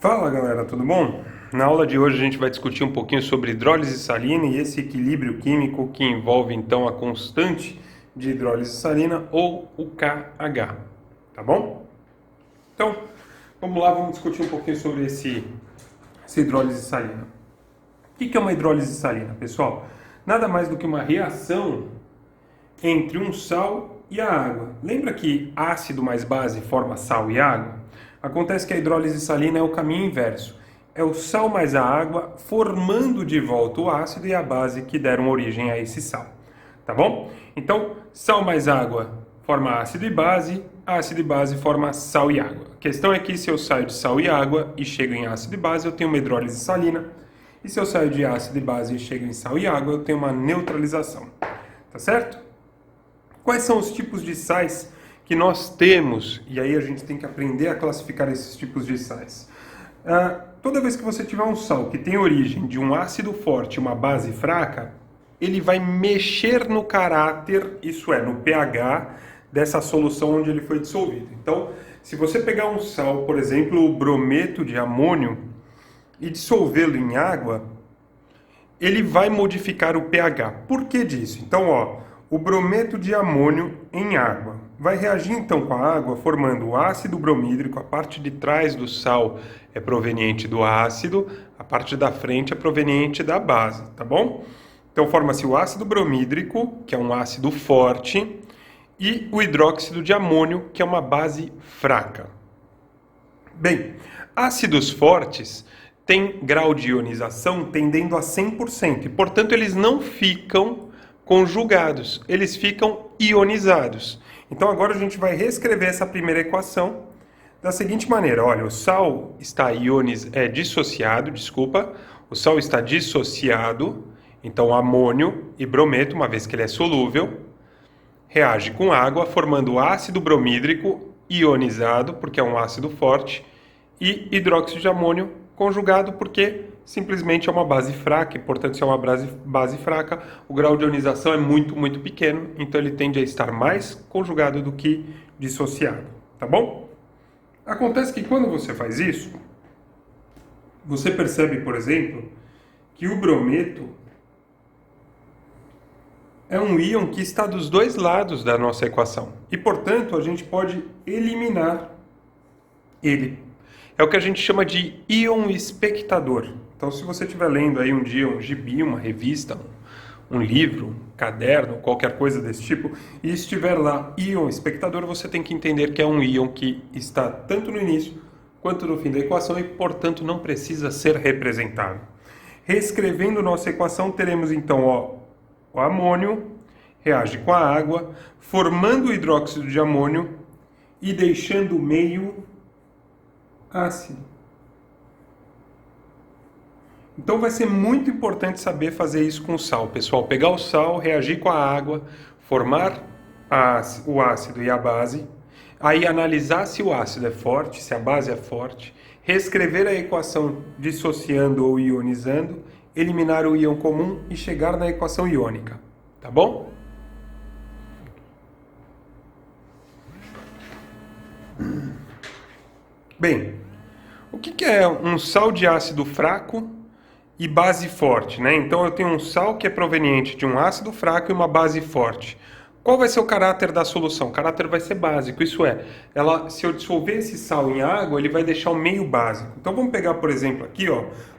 Fala galera, tudo bom? Na aula de hoje a gente vai discutir um pouquinho sobre hidrólise salina e esse equilíbrio químico que envolve então a constante de hidrólise salina ou o KH, tá bom? Então, vamos lá, vamos discutir um pouquinho sobre essa hidrólise salina. O que é uma hidrólise salina, pessoal? Nada mais do que uma reação entre um sal e a água. Lembra que ácido mais base forma sal e água? Acontece que a hidrólise salina é o caminho inverso. É o sal mais a água formando de volta o ácido e a base que deram origem a esse sal. Tá bom? Então, sal mais água forma ácido e base forma sal e água. A questão é que se eu saio de sal e água e chego em ácido e base, eu tenho uma hidrólise salina. E se eu saio de ácido e base e chego em sal e água, eu tenho uma neutralização. Tá certo? Quais são os tipos de sais que nós temos? E aí a gente tem que aprender a classificar esses tipos de sais. Toda vez que você tiver um sal que tem origem de um ácido forte e uma base fraca, ele vai mexer no caráter, isso é, no pH dessa solução onde ele foi dissolvido. Então, se você pegar um sal, por exemplo, o brometo de amônio, e dissolvê-lo em água, ele vai modificar o pH. Por que disso? Então, o brometo de amônio em água vai reagir então com a água, formando o ácido bromídrico. A parte de trás do sal é proveniente do ácido, a parte da frente é proveniente da base, tá bom? Então forma-se o ácido bromídrico, que é um ácido forte, e o hidróxido de amônio, que é uma base fraca. Bem, ácidos fortes têm grau de ionização tendendo a 100%, e portanto eles não ficam conjugados, eles ficam ionizados. Então agora a gente vai reescrever essa primeira equação da seguinte maneira. Olha, o sal está dissociado, o sal está dissociado, então amônio e brometo, uma vez que ele é solúvel, reage com água, formando ácido bromídrico ionizado, porque é um ácido forte, e hidróxido de amônio conjugado, porque simplesmente é uma base fraca, e portanto se é uma base fraca, o grau de ionização é muito, muito pequeno, então ele tende a estar mais conjugado do que dissociado, tá bom? Acontece que quando você faz isso, você percebe, por exemplo, que o brometo é um íon que está dos dois lados da nossa equação, e portanto a gente pode eliminar ele. É o que a gente chama de íon espectador. Então, se você estiver lendo aí um dia um gibi, uma revista, um livro, um caderno, qualquer coisa desse tipo, e estiver lá íon espectador, você tem que entender que é um íon que está tanto no início quanto no fim da equação e, portanto, não precisa ser representado. Reescrevendo nossa equação, teremos então o amônio reage com a água, formando o hidróxido de amônio e deixando o meio ácido. Então vai ser muito importante saber fazer isso com o sal, pessoal. Pegar o sal, reagir com a água, formar o ácido e a base, aí analisar se o ácido é forte, se a base é forte, reescrever a equação dissociando ou ionizando, eliminar o íon comum e chegar na equação iônica, tá bom? Bem, o que é um sal de ácido fraco e base forte, né? Então eu tenho um sal que é proveniente de um ácido fraco e uma base forte. Qual vai ser o caráter da solução? O caráter vai ser básico, isso é, se eu dissolver esse sal em água, ele vai deixar o meio básico. Então vamos pegar, por exemplo, aqui,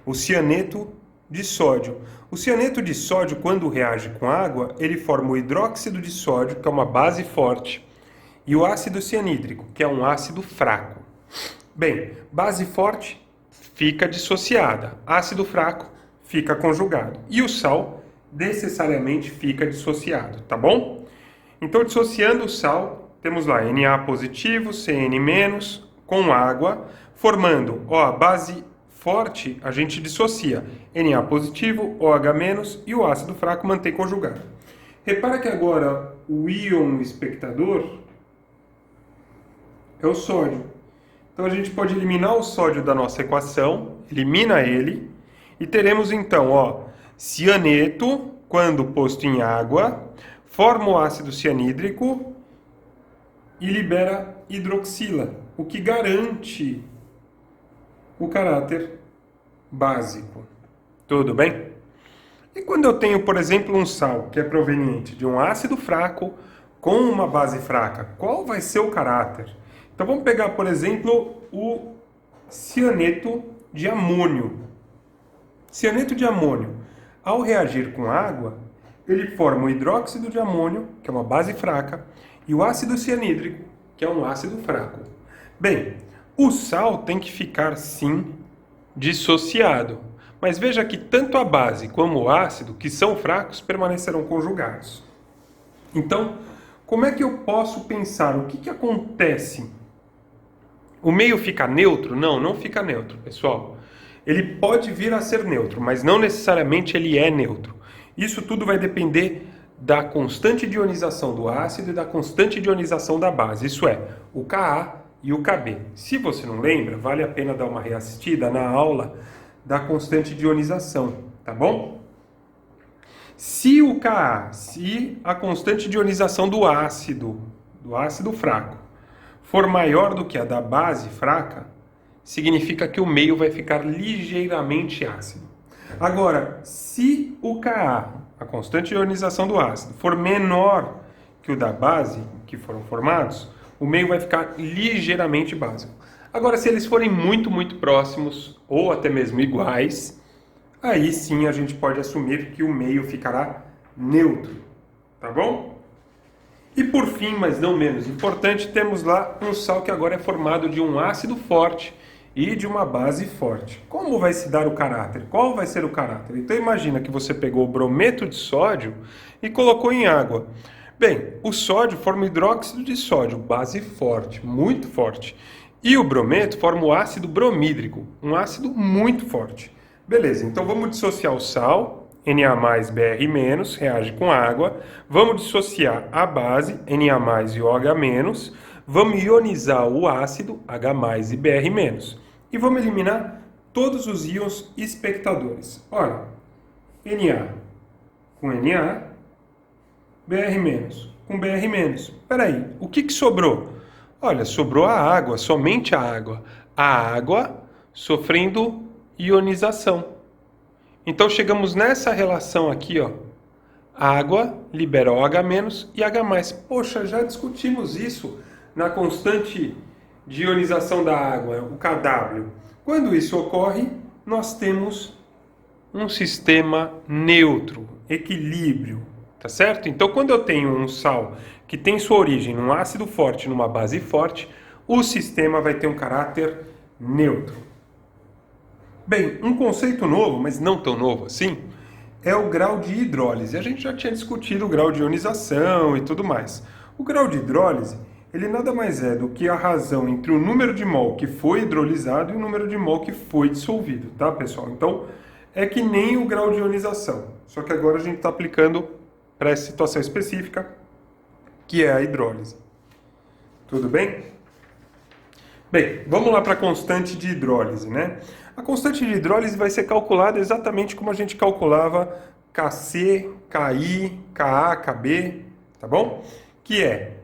o cianeto de sódio. O cianeto de sódio, quando reage com água, ele forma o hidróxido de sódio, que é uma base forte, e o ácido cianídrico, que é um ácido fraco. Bem, base forte fica dissociada, ácido fraco fica conjugado e o sal necessariamente fica dissociado, tá bom? Então, dissociando o sal, temos lá Na positivo, Cn- com água, formando, a base forte a gente dissocia, Na positivo, OH- e o ácido fraco mantém conjugado. Repara que agora o íon espectador é o sódio. Então a gente pode eliminar o sódio da nossa equação, elimina ele, e teremos então, cianeto, quando posto em água, forma o ácido cianídrico e libera hidroxila, o que garante o caráter básico. Tudo bem? E quando eu tenho, por exemplo, um sal que é proveniente de um ácido fraco com uma base fraca, qual vai ser o caráter? Então vamos pegar, por exemplo, o cianeto de amônio. Cianeto de amônio, ao reagir com água, ele forma o hidróxido de amônio, que é uma base fraca, e o ácido cianídrico, que é um ácido fraco. Bem, o sal tem que ficar, sim, dissociado. Mas veja que tanto a base como o ácido, que são fracos, permanecerão conjugados. Então, como é que eu posso pensar? O que acontece? O meio fica neutro? Não, não fica neutro, pessoal. Ele pode vir a ser neutro, mas não necessariamente ele é neutro. Isso tudo vai depender da constante de ionização do ácido e da constante de ionização da base. Isso é, o Ka e o Kb. Se você não lembra, vale a pena dar uma reassistida na aula da constante de ionização, tá bom? Se a constante de ionização do ácido fraco, for maior do que a da base fraca, significa que o meio vai ficar ligeiramente ácido. Agora, se o Ka, a constante de ionização do ácido, for menor que o da base, que foram formados, o meio vai ficar ligeiramente básico. Agora, se eles forem muito, muito próximos, ou até mesmo iguais, aí sim a gente pode assumir que o meio ficará neutro, tá bom? E por fim, mas não menos importante, temos lá um sal que agora é formado de um ácido forte e de uma base forte. Como vai se dar o caráter? Qual vai ser o caráter? Então imagina que você pegou o brometo de sódio e colocou em água. Bem, o sódio forma o hidróxido de sódio, base forte, muito forte. E o brometo forma o ácido bromídrico, um ácido muito forte. Beleza, então vamos dissociar o sal, Na+Br-, reage com água. Vamos dissociar a base, Na+ e OH-, vamos ionizar o ácido, H+ e Br-. E vamos eliminar todos os íons espectadores. Olha, Na com Na, Br- com Br-. Espera aí, o que sobrou? Olha, sobrou a água, somente a água. A água sofrendo ionização. Então chegamos nessa relação aqui, ó. Água libera OH- e H+. Poxa, já discutimos isso na constante de ionização da água, o Kw. Quando isso ocorre, nós temos um sistema neutro, equilíbrio, tá certo? Então, quando eu tenho um sal que tem sua origem num ácido forte, numa base forte, o sistema vai ter um caráter neutro. Bem, um conceito novo, mas não tão novo assim, é o grau de hidrólise. A gente já tinha discutido o grau de ionização e tudo mais. O grau de hidrólise, ele nada mais é do que a razão entre o número de mol que foi hidrolisado e o número de mol que foi dissolvido, tá, pessoal? Então, é que nem o grau de ionização, só que agora a gente está aplicando para essa situação específica, que é a hidrólise. Tudo bem? Bem, vamos lá para a constante de hidrólise, né? A constante de hidrólise vai ser calculada exatamente como a gente calculava Kc, Ki, Ka, Kb, tá bom? Que é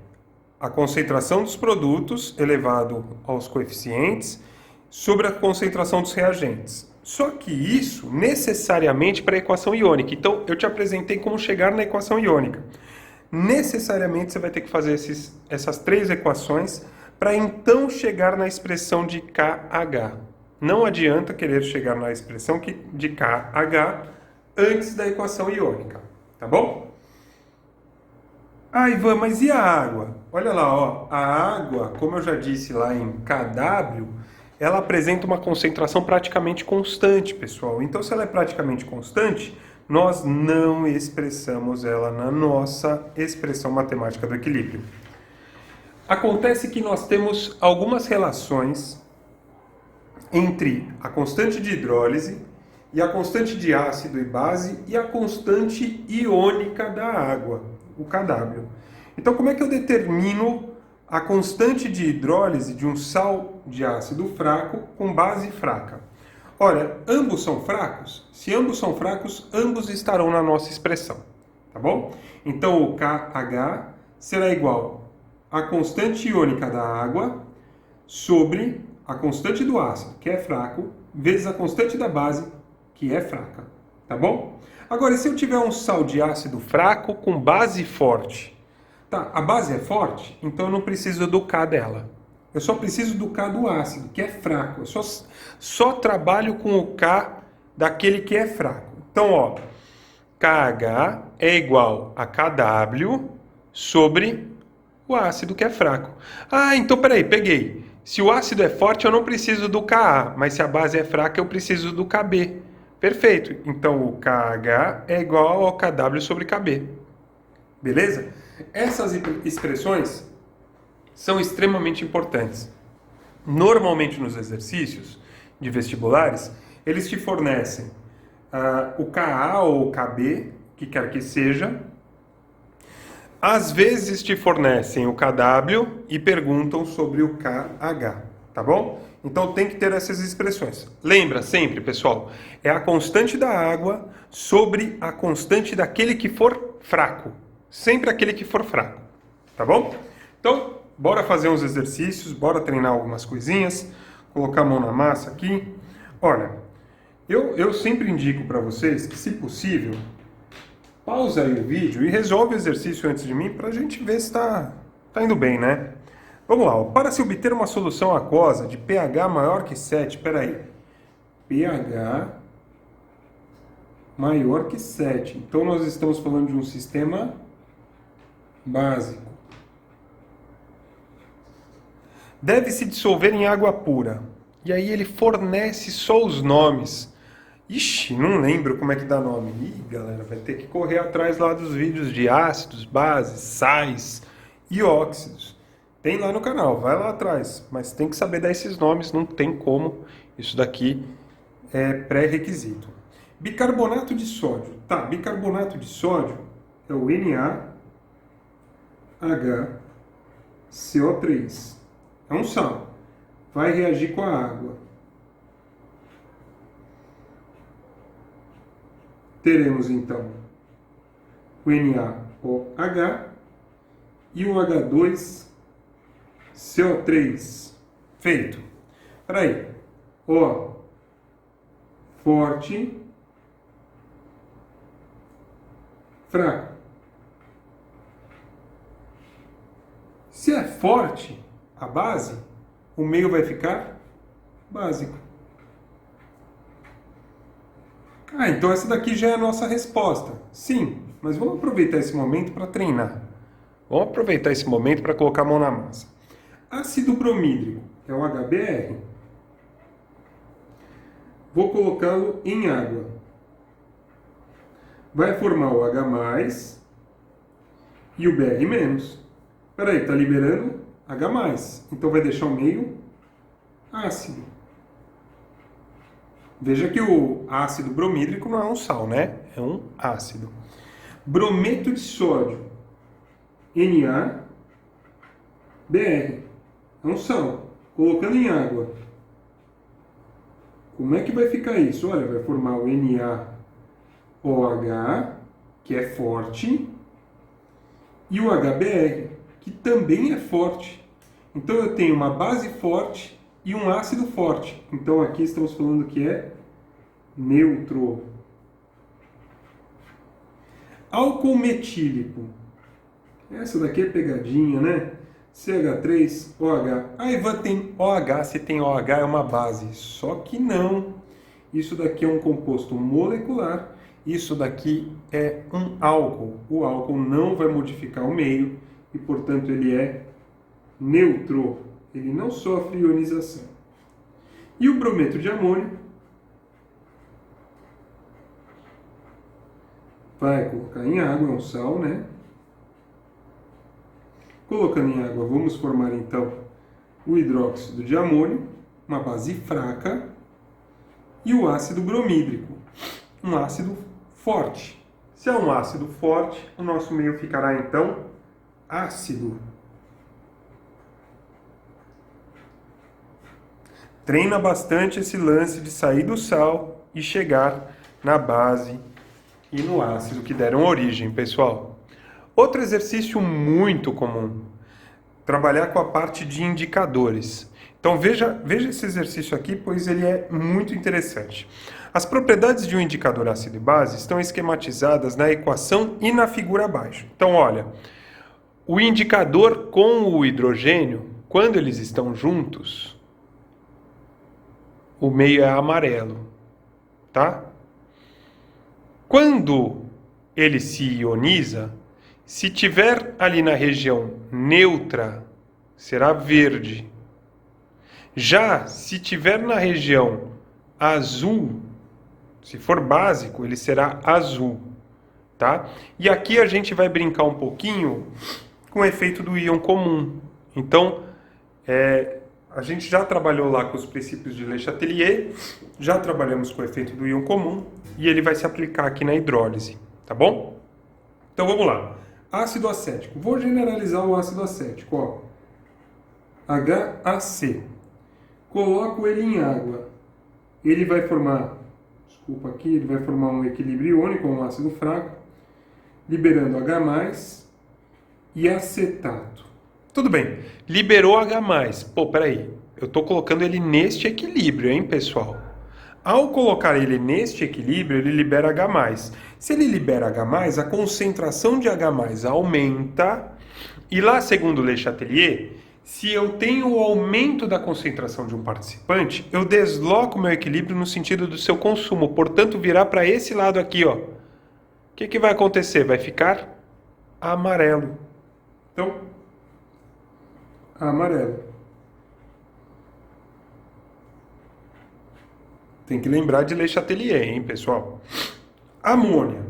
a concentração dos produtos elevado aos coeficientes sobre a concentração dos reagentes. Só que isso necessariamente para a equação iônica. Então, eu te apresentei como chegar na equação iônica. Necessariamente você vai ter que fazer essas três equações para então chegar na expressão de KH. Não adianta querer chegar na expressão de KH antes da equação iônica, tá bom? Ah, Ivan, mas e a água? Olha lá, ó, a água, como eu já disse lá em KW, ela apresenta uma concentração praticamente constante, pessoal. Então, se ela é praticamente constante, nós não expressamos ela na nossa expressão matemática do equilíbrio. Acontece que nós temos algumas relações entre a constante de hidrólise e a constante de ácido e base e a constante iônica da água, o Kw. Então, como é que eu determino a constante de hidrólise de um sal de ácido fraco com base fraca? Olha, ambos são fracos? Se ambos são fracos, ambos estarão na nossa expressão, tá bom? Então, o KH será igual à constante iônica da água sobre a constante do ácido, que é fraco, vezes a constante da base, que é fraca. Tá bom? Agora, e se eu tiver um sal de ácido fraco com base forte? Tá, a base é forte, então eu não preciso do K dela. Eu só preciso do K do ácido, que é fraco. Eu só trabalho com o K daquele que é fraco. Então, ó, KH é igual a KW sobre o ácido que é fraco. Ah, então peraí, peguei. Se o ácido é forte, eu não preciso do Ka, mas se a base é fraca, eu preciso do Kb. Perfeito. Então o KH é igual ao KW sobre Kb. Beleza? Essas expressões são extremamente importantes. Normalmente nos exercícios de vestibulares, eles te fornecem o Ka ou o Kb, que quer que seja. Às vezes te fornecem o KW e perguntam sobre o KH, tá bom? Então tem que ter essas expressões. Lembra sempre, pessoal, é a constante da água sobre a constante daquele que for fraco. Sempre aquele que for fraco, tá bom? Então, bora fazer uns exercícios, bora treinar algumas coisinhas, colocar a mão na massa aqui. Olha, eu sempre indico para vocês que, se possível, pausa aí o vídeo e resolve o exercício antes de mim para a gente ver se tá indo bem, né? Vamos lá, ó. Para se obter uma solução aquosa de pH maior que 7, peraí, pH maior que 7. Então nós estamos falando de um sistema básico. Deve se dissolver em água pura. E aí ele fornece só os nomes. Ixi, não lembro como é que dá nome. Ih, galera, vai ter que correr atrás lá dos vídeos de ácidos, bases, sais e óxidos. Tem lá no canal, vai lá atrás. Mas tem que saber dar esses nomes, não tem como. Isso daqui é pré-requisito. Bicarbonato de sódio. Tá, bicarbonato de sódio é o NaHCO3. É um sal. Vai reagir com a água. Teremos então o NaOH e o H2CO3. Feito. Espera aí. O forte, fraco. Se é forte a base, o meio vai ficar básico. Ah, então essa daqui já é a nossa resposta. Sim, mas vamos aproveitar esse momento para treinar. Vamos aproveitar esse momento para colocar a mão na massa. Ácido bromídrico é o HBr. Vou colocá-lo em água. Vai formar o H+, e o Br-. Espera aí, está liberando H+. Então vai deixar o meio ácido. Veja que o ácido bromídrico não é um sal, né? É um ácido. Brometo de sódio, NaBr. É um sal. Colocando em água. Como é que vai ficar isso? Olha, vai formar o NaOH, que é forte, e o HBr, que também é forte. Então eu tenho uma base forte e um ácido forte. Então aqui estamos falando que é neutro. Álcool metílico. Essa daqui é pegadinha, né? CH3OH. A Ivan tem OH, se tem OH é uma base. Só que não. Isso daqui é um composto molecular. Isso daqui é um álcool. O álcool não vai modificar o meio e, portanto, ele é neutro. Ele não sofre ionização. E o brometo de amônio vai colocar em água, é um sal, né? Colocando em água, vamos formar então o hidróxido de amônio, uma base fraca, e o ácido bromídrico, um ácido forte. Se é um ácido forte, o nosso meio ficará então ácido. Treina bastante esse lance de sair do sal e chegar na base e no ácido que deram origem, pessoal. Outro exercício muito comum, trabalhar com a parte de indicadores. Então veja esse exercício aqui, pois ele é muito interessante. As propriedades de um indicador ácido e base estão esquematizadas na equação e na figura abaixo. Então olha, o indicador com o hidrogênio, quando eles estão juntos, o meio é amarelo, tá? Quando ele se ioniza, se tiver ali na região neutra, será verde. Já se tiver na região azul, se for básico, ele será azul, tá? E aqui a gente vai brincar um pouquinho com o efeito do íon comum. Então, a gente já trabalhou lá com os princípios de Le Chatelier, já trabalhamos com o efeito do íon comum e ele vai se aplicar aqui na hidrólise, tá bom? Então vamos lá. Ácido acético. Vou generalizar o ácido acético, ó. HAC. Coloco ele em água. Ele vai formar, ele vai formar um equilíbrio iônico, um ácido fraco, liberando H+, e acetato. Tudo bem, liberou H+. Pô, peraí, eu estou colocando ele neste equilíbrio, hein, pessoal? Ao colocar ele neste equilíbrio, ele libera H+. Se ele libera H+, a concentração de H+, aumenta. E lá, segundo Le Chatelier, se eu tenho o aumento da concentração de um participante, eu desloco meu equilíbrio no sentido do seu consumo. Portanto, virá para esse lado aqui, ó. O que vai acontecer? Vai ficar amarelo. Então, amarelo. Tem que lembrar de Le Chatelier, hein, pessoal? Amônia.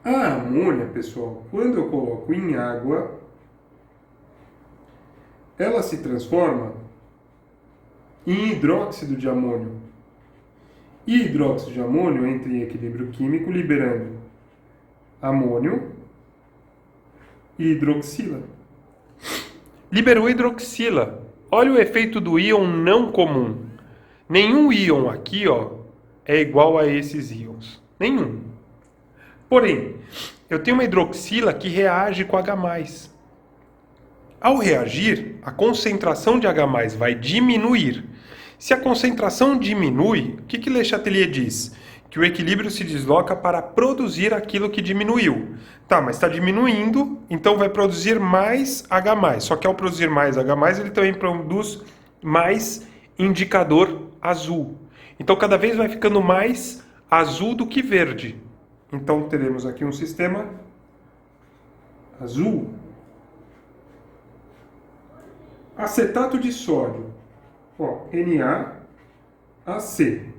A amônia, pessoal, quando eu coloco em água, ela se transforma em hidróxido de amônio. E hidróxido de amônio entra em equilíbrio químico, liberando amônio e hidroxila. Liberou hidroxila. Olha o efeito do íon não comum. Nenhum íon aqui, ó, é igual a esses íons. Nenhum. Porém, eu tenho uma hidroxila que reage com H+. Ao reagir, a concentração de H+ vai diminuir. Se a concentração diminui, o que Le Chatelier diz? Que o equilíbrio se desloca para produzir aquilo que diminuiu. Tá, mas está diminuindo, então vai produzir mais H+. Só que ao produzir mais H+, ele também produz mais indicador azul. Então cada vez vai ficando mais azul do que verde. Então teremos aqui um sistema azul. Acetato de sódio, ó, NaAC.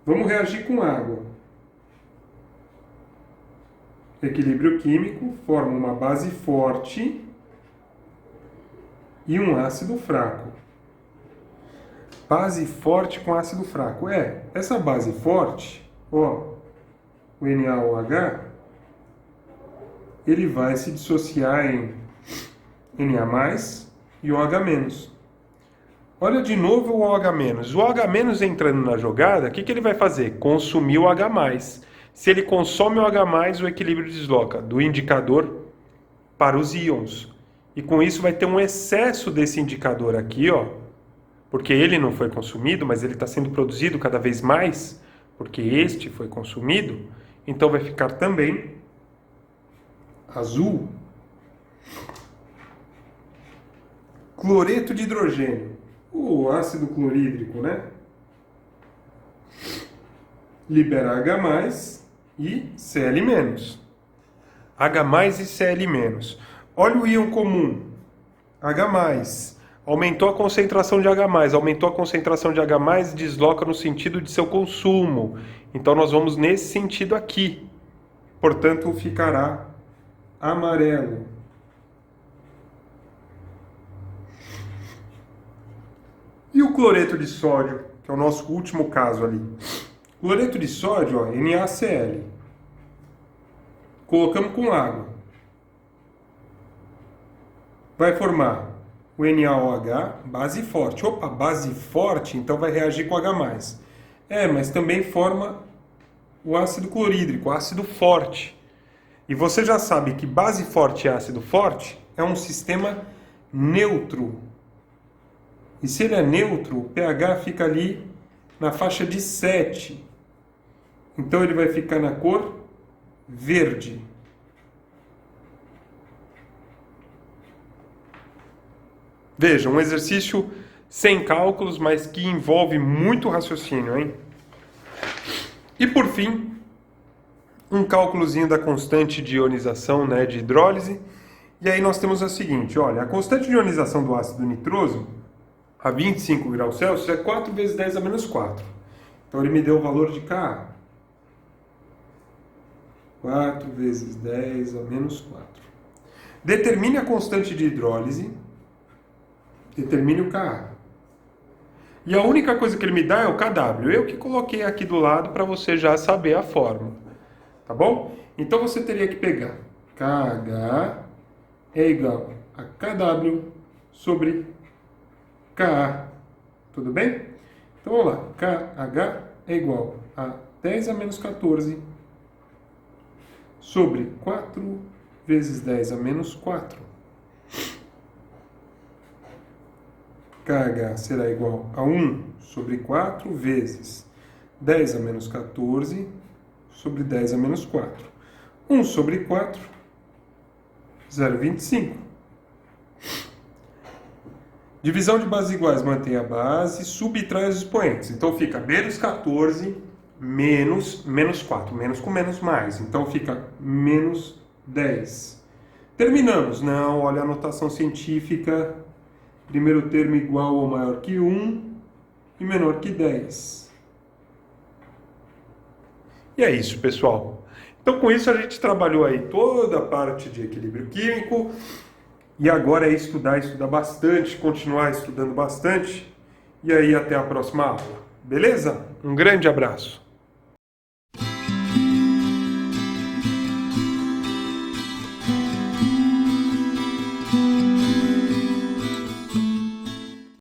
Vamos reagir com água. Equilíbrio químico forma uma base forte e um ácido fraco. Base forte com ácido fraco. Essa base forte, ó, o NaOH, ele vai se dissociar em Na+, e o OH-. Olha de novo o OH-. O OH- entrando na jogada, o que ele vai fazer? Consumir o H+. Se ele consome o H+, o equilíbrio desloca do indicador para os íons. E com isso vai ter um excesso desse indicador aqui, ó, porque ele não foi consumido, mas ele está sendo produzido cada vez mais, porque este foi consumido, então vai ficar também azul. Cloreto de hidrogênio, o ácido clorídrico, né? Libera H+ e Cl-. H+ e Cl-. Olha o íon comum, H+. Aumentou a concentração de H+. Aumentou a concentração de H+, desloca no sentido de seu consumo. Então nós vamos nesse sentido aqui. Portanto, ficará amarelo. E o cloreto de sódio, que é o nosso último caso ali. Cloreto de sódio, ó, NaCl. Colocamos com água. Vai formar o NaOH, base forte. Opa, base forte, então vai reagir com H+. Mas também forma o ácido clorídrico, ácido forte. E você já sabe que base forte e ácido forte é um sistema neutro. E se ele é neutro, o pH fica ali na faixa de 7. Então ele vai ficar na cor verde. Veja, um exercício sem cálculos, mas que envolve muito raciocínio, hein? E por fim, um cálculozinho da constante de ionização, né, de hidrólise. E aí nós temos a seguinte, olha, a constante de ionização do ácido nitroso a 25 graus Celsius é 4 vezes 10 a menos 4. Então ele me deu o valor de Ka. 4 vezes 10 a menos 4. Determine a constante de hidrólise. Determine o Ka. E a única coisa que ele me dá é o Kw. Eu que coloquei aqui do lado para você já saber a fórmula. Tá bom? Então você teria que pegar KH é igual a KW sobre Ka. Tudo bem? Então vamos lá. KH é igual a 10 a menos 14 sobre 4 vezes 10 a menos 4. KH será igual a 1 sobre 4 vezes 10 a menos 14 sobre 10 a menos 4. 1 sobre 4, 0,25. Divisão de bases iguais mantém a base, subtrai os expoentes. Então fica menos 14 menos 4. Menos com menos mais. Então fica menos 10. Terminamos. Não, olha a notação científica. Primeiro termo igual ou maior que 1 e menor que 10. E é isso, pessoal. Então, com isso, a gente trabalhou aí toda a parte de equilíbrio químico. E agora é estudar bastante, continuar estudando bastante. E aí, até a próxima aula. Beleza? Um grande abraço.